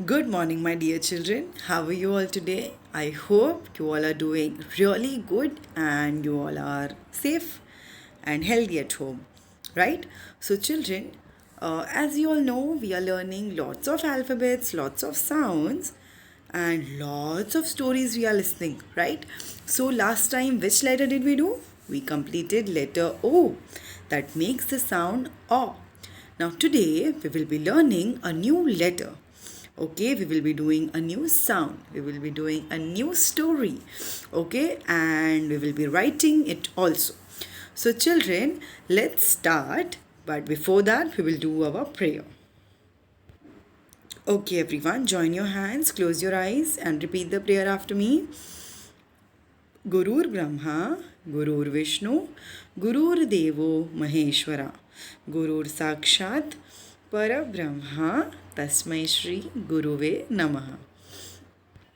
Good morning, my dear children. How are you all today? I hope you all are doing really good and you all are safe and healthy at home, right? So, children, as you all know, we are learning lots of alphabets, lots of sounds, and lots of stories we are listening, right? So, last time, which letter did we do? We completed letter O that makes the sound O. Now, today we will be learning a new letter. Okay, we will be doing a new sound. We will be doing a new story. Okay, and we will be writing it also. So, children, let's start. But before that, we will do our prayer. Okay, everyone, join your hands, close your eyes, and repeat the prayer after me. Gurur Brahma, Gurur Vishnu, Gurur Devo Maheshwara, Gurur Sakshat, Parabrahma, Tasmai Shri Guruve Namaha.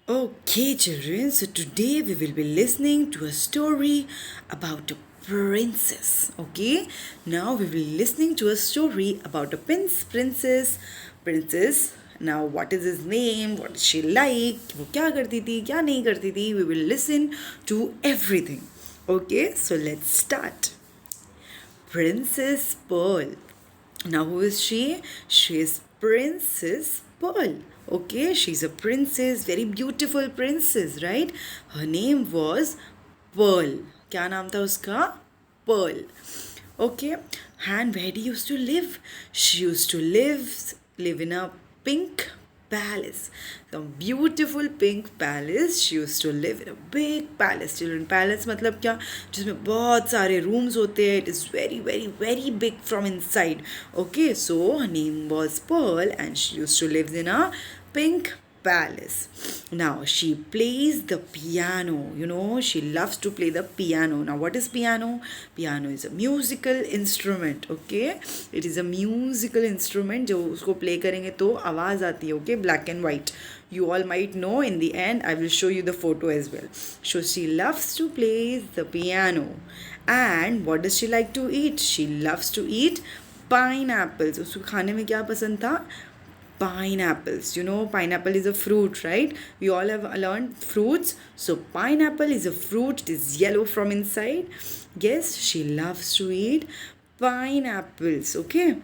Okay, children, so today we will be listening to a story about a princess. Okay, now we will be listening to a story about a princess. Now, what is his name? What is she like? वो क्या करती थी क्या नहीं करती थी? We will listen to everything. Okay, so let's start. Princess Pearl. Now, who is she? She is Princess Pearl. Okay, she's a princess, very beautiful princess, right? Her name was Pearl. क्या नाम था उसका? Pearl. Okay, and where did she used to live? She used to live in a pink palace. Some beautiful pink palace. She used to live in a big palace. Children, palace मतलब क्या? जिसमें बहुत सारे rooms होते हैं. It is very very very big from inside. Okay, so her name was Pearl and she used to live in a pink palace. Now she plays the piano. You know, she loves to play the piano. Now, what is piano? Piano is a musical instrument. Okay, it is a musical instrument. जो उसको play करेंगे तो आवाज़ आती है. Okay, black and white. You all might know. In the end, I will show you the photo as well. So she loves to play the piano. And what does she like to eat? She loves to eat pineapples. उसको खाने में क्या पसंद था? Pineapples. You know, pineapple is a fruit, right? We all have learned fruits. So, pineapple is a fruit, it is yellow from inside. Yes, she loves to eat pineapples. Okay.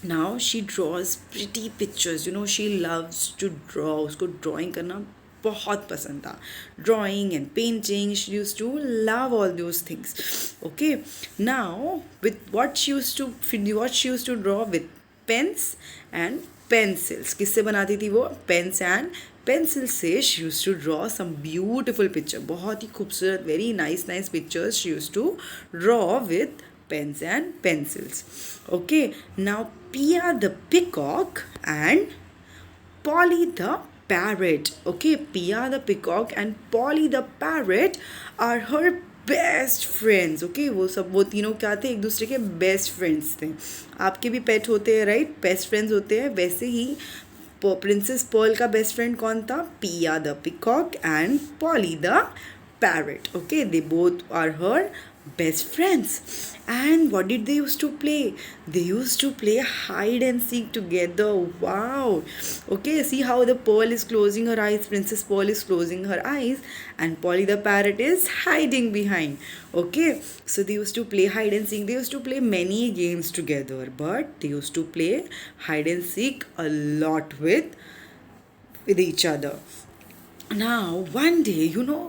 Now she draws pretty pictures. You know, she loves to draw. उसको drawing करना बहुत पसंद था. Drawing and painting, she used to love all those things. Okay. Now, with what she used to draw with pens and pencils. किससे बनाती थी वो? Pens and pencils से she used to draw some beautiful picture. बहुत ही खूबसूरत, very nice pictures she used to draw with pens and pencils. Okay, now Pia the peacock and Polly the parrot. Okay, Pia the peacock and Polly the parrot are her best friends. Okay, वो तीनों क्या थे? एक दूसरे के best friends थे. आपके भी पेट होते हैं, राइट? बेस्ट फ्रेंड्स होते हैं. वैसे ही प्रिंसेस पर्ल का बेस्ट फ्रेंड कौन था? पिया the peacock and poly the parrot. Okay, they both are her best friends. And what did they used to play? They used to play hide and seek together. Wow. Okay, see how the pearl is closing her eyes, Princess Pearl is closing her eyes, and Polly the parrot is hiding behind. Okay, so they used to play hide and seek. They used to play many games together, but they used to play hide and seek a lot with each other. Now, one day, you know,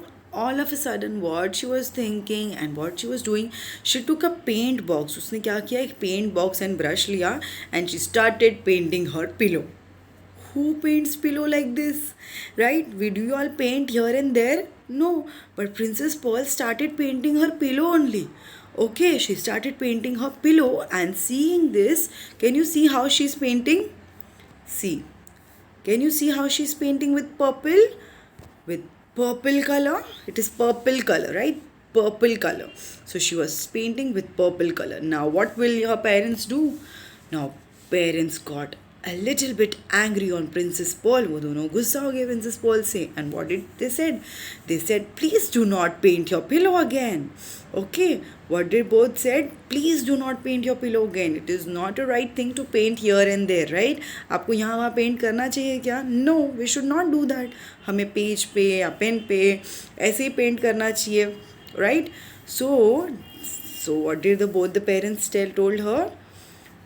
all of a sudden what she was thinking and what she was doing, she took a paint box. उसने क्या किया? एक paint box and brush लिया and she started painting her pillow. Who paints pillow like this? Right? We do all paint here and there? No. But Princess Pearl started painting her pillow only. Okay, she started painting her pillow and seeing this, can you see how she's painting? See. Can you see how she's painting with purple? With purple color. It is purple color, right? Purple color. So she was painting with purple color. Now what will your parents do? Now parents got a little bit angry on Princess Pearl. वो दोनों गुस्सा हो गए Princess Pearl से. And what did they said? They said, please do not paint your pillow again. Okay, what did both said? Please do not paint your pillow again. It is not a right thing to paint here and there, right? आपको यहाँ वहाँ paint करना चाहिए क्या? No, we should not do that. हमें page पे या pen पे ऐसे ही पेंट करना चाहिए, right? So what did both the parents told her?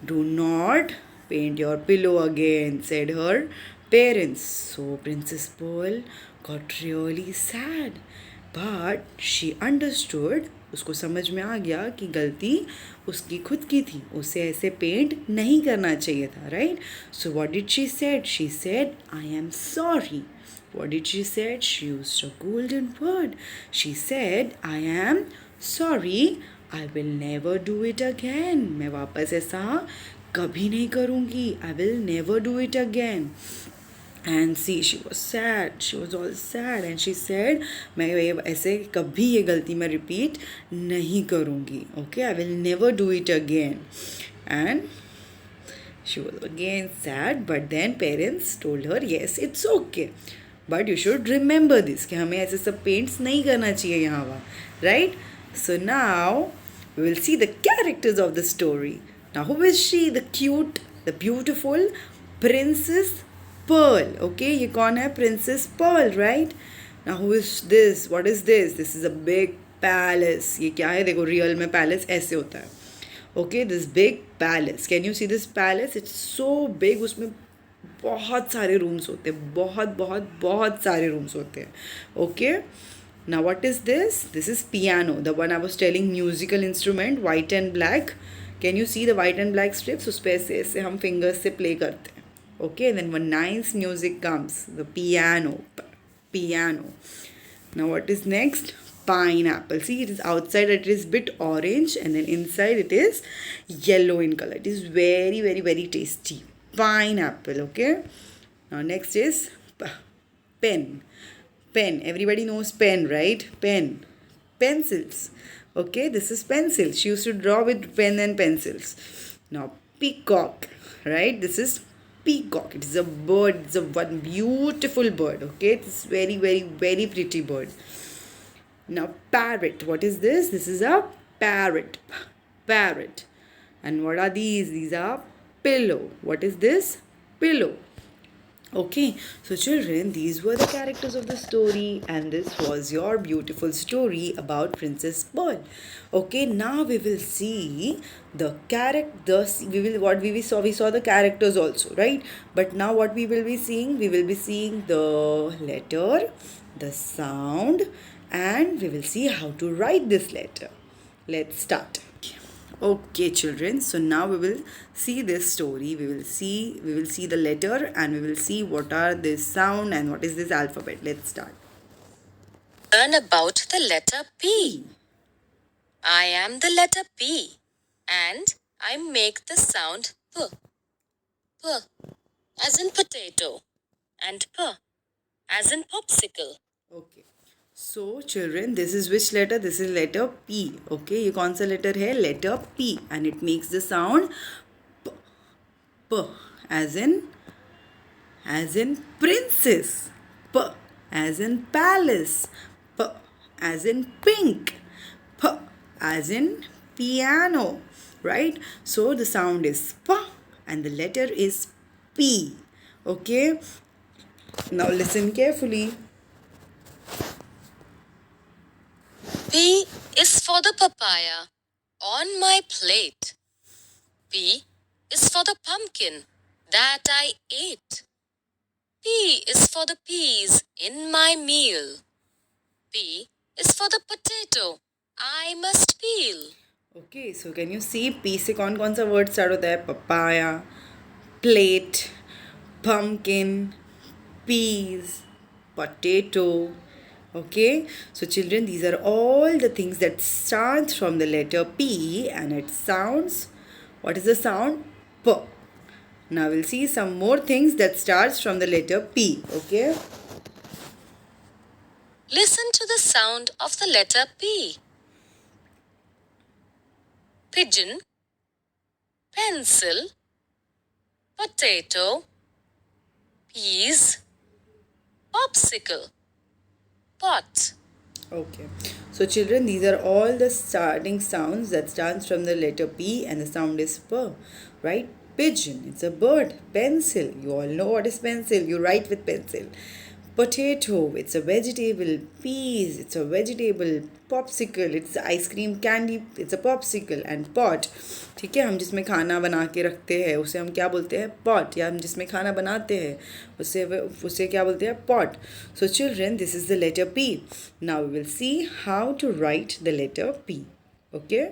Do not paint your pillow again, said her parents. So Princess Pearl got really sad. But she understood, उसको समझ में आ गया कि गलती उसकी खुद की थी, उसे ऐसे पेंट नहीं करना चाहिए था, right? So what did she said? She said, I am sorry. What did she said? She used a golden word. She said, I am sorry. I will never do it again. मैं वापस ऐसा कभी नहीं करूँगी. I will never do it again. And see, she was sad. She was all sad. And she said, मैं ऐसे कभी ये गलती मैं repeat नहीं करूँगी. Okay, I will never do it again. And she was again sad. But then parents told her, yes, it's okay. But you should remember this कि हमें ऐसे सब पेंट्स नहीं करना चाहिए यहाँ वहाँ, right? So now we will see the characters of the story. Now who is she? The cute, the beautiful Princess Pearl. Okay, ये कौन है? Princess Pearl, right? Now who is this? What is this? This is a big palace. ये क्या है? देखो real में palace ऐसे होता है. Okay, this big palace. Can you see this palace? It's so big. उसमें बहुत सारे रूम्स होते हैं, बहुत बहुत बहुत सारे रूम्स होते हैं. Okay, now what is this? This is piano, the one I was telling, musical instrument, white and black. Can you see the white and black strips? उस पर ऐसे ऐसे हम फिंगर्स से प्ले करते हैं. Okay, then one nice music comes, the piano. Now what is next? Pineapple. See, it is outside, it is bit orange, and then inside it is yellow in color. It is very very very tasty. Pineapple. Okay, now next is pen. Everybody knows pen, right? Pencils. Okay, this is pencil. She used to draw with pen and pencils. Now peacock, right? This is peacock. It is a bird. It's a one beautiful bird. Okay, it's very very very pretty bird. Now parrot. What is this? This is a parrot. And what are these? These are pillow. What is this? Pillow. Okay, so children, these were the characters of the story, and this was your beautiful story about Princess Pearl. Okay, now we will see the characters. We saw the characters also, right? But now what we will be seeing? We will be seeing the letter, the sound, and we will see how to write this letter. Let's start. Okay children, so now we will see this story. We will see the letter, and we will see what are this sound and what is this alphabet. Let's start. Learn about the letter P. I am the letter P, and I make the sound P. P as in potato, and P as in popsicle. Okay, so children, this is which letter? This is letter P. Okay, ये कौन सा letter है? Letter P, and it makes the sound P. P as in princess. P as in palace. P as in pink. P as in piano. Right? So the sound is P and the letter is P. Okay? Now listen carefully. P is for the papaya on my plate. P is for the pumpkin that I ate. P is for the peas in my meal. P is for the potato I must peel. Okay, so can you see P से कौन कौन सा word start होता है? Papaya, plate, pumpkin, peas, potato. Okay, so children, these are all the things that starts from the letter P, and it sounds, what is the sound? P. Now we'll see some more things that starts from the letter P. Okay, Listen to the sound of the letter P. Pigeon, pencil, potato, peas, popsicle, pot. Okay. So children, these are all the starting sounds that starts from the letter P and the sound is P, right? Pigeon, it's a bird. Pencil, you all know what is pencil. You write with pencil. Potato, it's a vegetable. Peas, it's a vegetable. Popsicle, it's ice cream candy, it's a popsicle. And pot, ठीक है, हम जिसमें खाना बना के रखते हैं उसे हम क्या बोलते हैं? पॉट. या हम जिसमें खाना बनाते हैं उसे उसे क्या बोलते हैं? Pot. So children, this is the letter P. Now we will see how to write the letter P. Okay?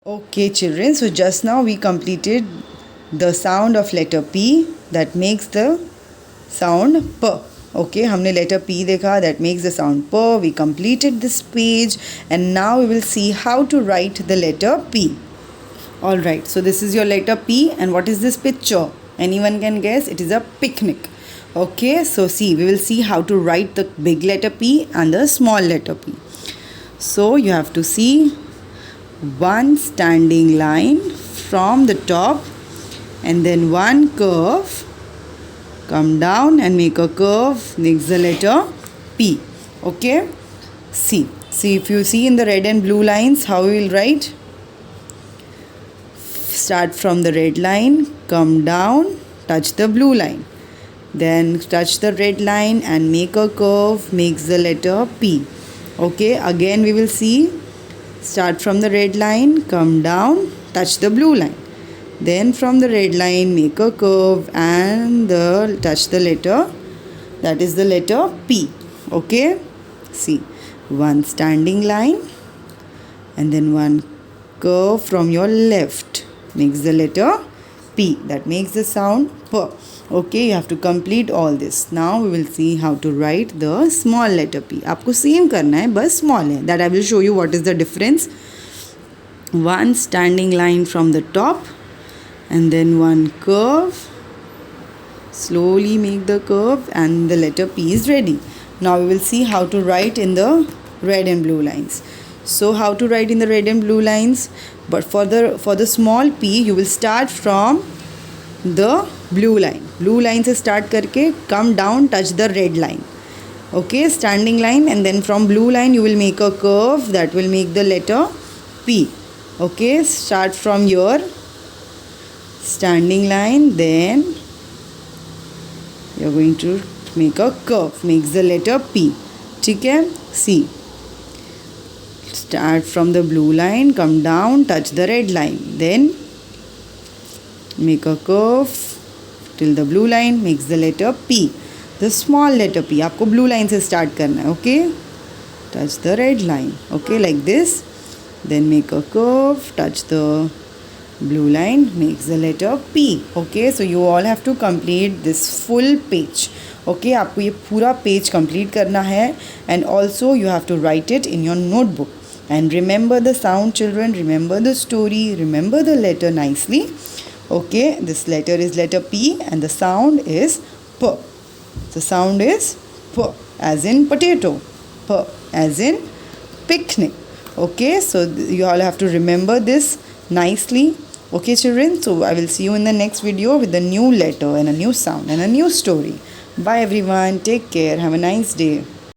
Okay children, so just now we completed the sound of letter P that makes the sound P. Okay, हमने letter P देखा that makes the sound P. We completed this page and now we will see how to write the letter P. Alright, so this is your letter P and what is this picture? Anyone can guess? It is a picnic. Okay, so see, we will see how to write the big letter P and the small letter P. So you have to see one standing line from the top and then one curve. Come down and make a curve next the letter P. Okay, see if you see in the red and blue lines how we will write. Start from the red line, come down, touch the blue line, then touch the red line and make a curve, makes the letter P. Okay, again we will see, start from the red line, come down, touch the blue line, then from the red line make a curve and touch the letter, that is the letter P. Okay, see, one standing line and then one curve from your left makes the letter P, that makes the sound P. Okay, you have to complete all this. Now we will see how to write the small letter P. आपको same करना है, बस small है. That I will show you what is the difference. One standing line from the top and then one curve. Slowly make the curve and the letter P is ready. Now we will see how to write in the red and blue lines. So how to write in the red and blue lines? But for the small P, you will start from the blue line. Blue line से start करके come down, touch the red line. Okay, standing line, and then from blue line you will make a curve that will make the letter P. Okay, start from your standing line, then you are going to make a curve, makes the letter P. ठीक है, see. Start from the blue line, come down, touch the red line, then make a curve till the blue line makes the letter P. The small letter P, आपको blue line से start करना है. Okay, touch the red line. Okay, like this, then make a curve, touch the blue line, makes the letter P. Okay, so you all have to complete this full page. Okay, आपको ये पूरा page complete करना है and also you have to write it in your notebook. And remember the sound, children, remember the story, remember the letter nicely. Okay, this letter is letter P and the sound is P. The sound is P as in potato, P as in picnic. Okay, so you all have to remember this nicely. Okay children, so I will see you in the next video with a new letter and a new sound and a new story. Bye everyone, take care, have a nice day.